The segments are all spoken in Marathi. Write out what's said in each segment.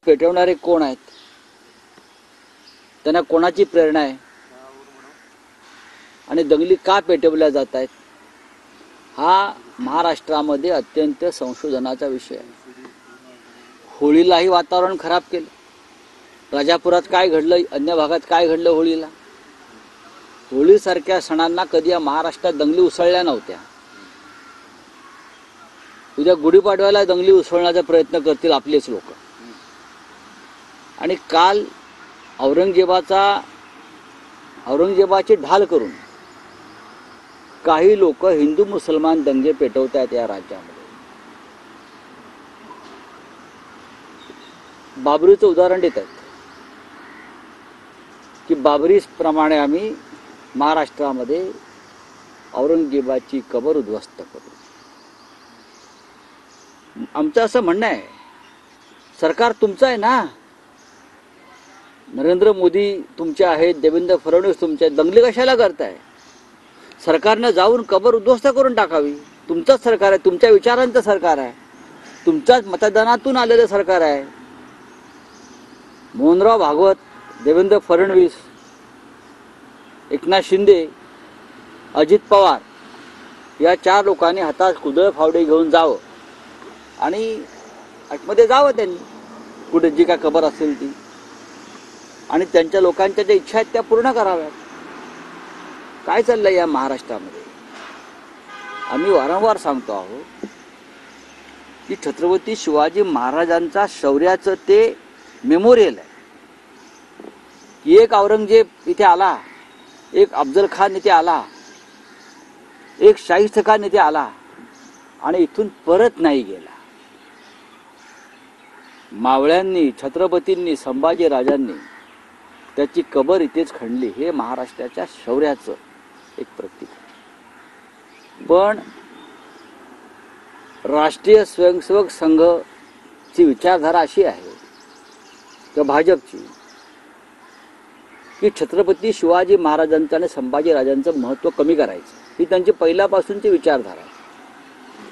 पेटवणारे कोण आहेत, त्यांना कोणाची प्रेरणा आहे आणि दंगली का पेटवल्या जात आहेत, हा महाराष्ट्रामध्ये अत्यंत संशोधनाचा विषय आहे. होळीलाही वातावरण खराब केलं. राजापुरात काय घडलं, अन्य भागात काय घडलं होळीला. होळीसारख्या सणांना कधी या महाराष्ट्रात दंगली उसळल्या नव्हत्या. उद्या गुढीपाडव्याला दंगली उसळण्याचा प्रयत्न करतील आपलेच लोक. आणि काल औरंगजेबाची ढाल करून काही लोक हिंदू मुसलमान दंगे पेटवतात या राज्यामध्ये. बाबरीचं उदाहरण देत आहेत की बाबरी प्रमाणे आम्ही महाराष्ट्रामध्ये औरंगजेबाची कबर उद्ध्वस्त करू. आमचं असं म्हणणं आहे, सरकार तुमचं आहे ना, नरेंद्र मोदी तुमचे आहेत, देवेंद्र फडणवीस तुमचे आहेत, दंगली कशाला करताय? सरकारनं जाऊन कबर उद्ध्वस्त करून टाकावी. तुमचंच सरकार आहे, तुमच्या विचारांचं सरकार आहे, तुमच्याच मतदानातून आलेलं सरकार आहे. मोहनराव भागवत, देवेंद्र फडणवीस, एकनाथ शिंदे, अजित पवार या 4 लोकांनी हातात कुदळ फावडे घेऊन जावं आणि आतमध्ये जावं त्यांनी, कुठे जी काय कबर असेल ती, आणि त्यांच्या लोकांच्या ज्या इच्छा आहेत त्या पूर्ण कराव्यात. काय चाललंय या महाराष्ट्रामध्ये? आम्ही वारंवार सांगतो आहोत की छत्रपती शिवाजी महाराजांचा शौर्याचं ते मेमोरियल आहे की एक औरंगजेब इथे आला, एक अफजल खान इथे आला, एक शाहिस्त खान इथे आला आणि इथून परत नाही गेला. मावळ्यांनी, छत्रपतींनी, संभाजीराजांनी त्याची कबर इथेच खणली. हे महाराष्ट्राच्या शौर्याचं एक प्रतीक आहे. पण राष्ट्रीय स्वयंसेवक संघची विचारधारा अशी आहे किंवा भाजपची की छत्रपती शिवाजी महाराजांचं आणि संभाजीराजांचं महत्त्व कमी करायचं, ही त्यांची पहिल्यापासूनची विचारधारा आहे.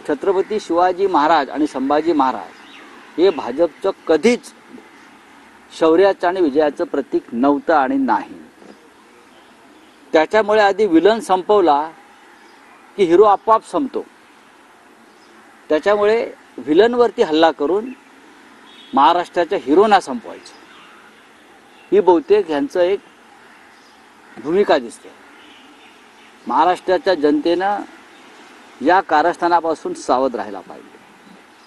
छत्रपती शिवाजी महाराज आणि संभाजी महाराज हे भाजपचं कधीच शौर्याचं आणि विजयाचं प्रतीक नव्हतं आणि नाही. त्याच्यामुळे आधी विलन संपवला की हिरो आपोआप संपतो. त्याच्यामुळे विलनवरती हल्ला करून महाराष्ट्राच्या हिरोना संपवायचं, ही बहुतेक ह्यांचं एक भूमिका दिसते. महाराष्ट्राच्या जनतेनं या कारस्थानापासून सावध राहायला पाहिजे.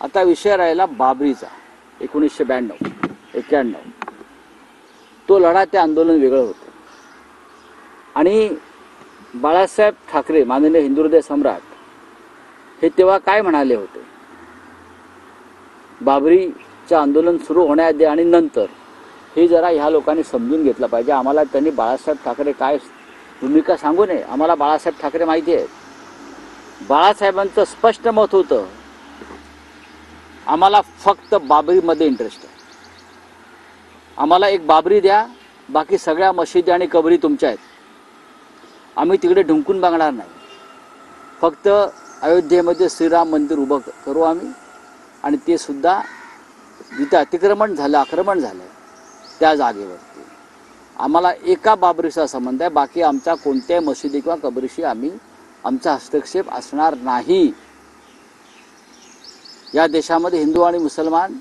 आता विषय राहिला बाबरीचा. 1992-91 तो लढा, ते आंदोलन वेगळं होतं. आणि बाळासाहेब ठाकरे, माननीय हिंदुहृदय सम्राट, हे तेव्हा काय म्हणाले होते, बाबरीचं आंदोलन सुरू होण्याआधी आणि नंतर, हे जरा ह्या लोकांनी समजून घेतलं पाहिजे. आम्हाला त्यांनी बाळासाहेब ठाकरे काय भूमिका सांगू नये, आम्हाला बाळासाहेब ठाकरे माहिती आहेत. बाळासाहेबांचं स्पष्ट मत होतं, आम्हाला फक्त बाबरीमध्ये इंटरेस्ट आहे. आम्हाला एक बाबरी द्या, बाकी सगळ्या मशिदी आणि कबरी तुमच्या आहेत. आम्ही तिकडे ढुंकून बघणार नाही. फक्त अयोध्येमध्ये श्रीराम मंदिर उभं करू आम्ही, आणि ते सुद्धा जिथे अतिक्रमण झालं, आक्रमण झालं त्या जागेवरती. आम्हाला एका बाबरीचा संबंध आहे, बाकी आमचा कोणत्याही मशिदी किंवा कबरीशी आमचा हस्तक्षेप असणार नाही. या देशामध्ये हिंदू आणि मुसलमान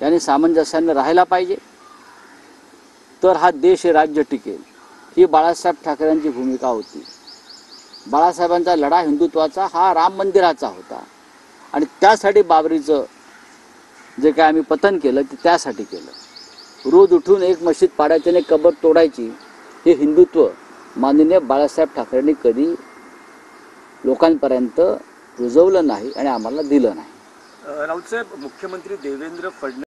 यांनी सामंजस्याने राहायला पाहिजे, तर हा देश, हे राज्य टिकेल. ही बाळासाहेब ठाकरेंची भूमिका होती. बाळासाहेबांचा लढा हिंदुत्वाचा हा राम मंदिराचा होता, आणि त्यासाठी बाबरीचं जे काय आम्ही पतन केलं ते त्यासाठी केलं. रोज उठून एक मशीद पाडायची आणि कबर तोडायची, हे हिंदुत्व माननीय बाळासाहेब ठाकरेंनी कधी लोकांपर्यंत रुजवलं नाही आणि आम्हाला दिलं नाही. राऊत साहेब, मुख्यमंत्री देवेंद्र फडणवीस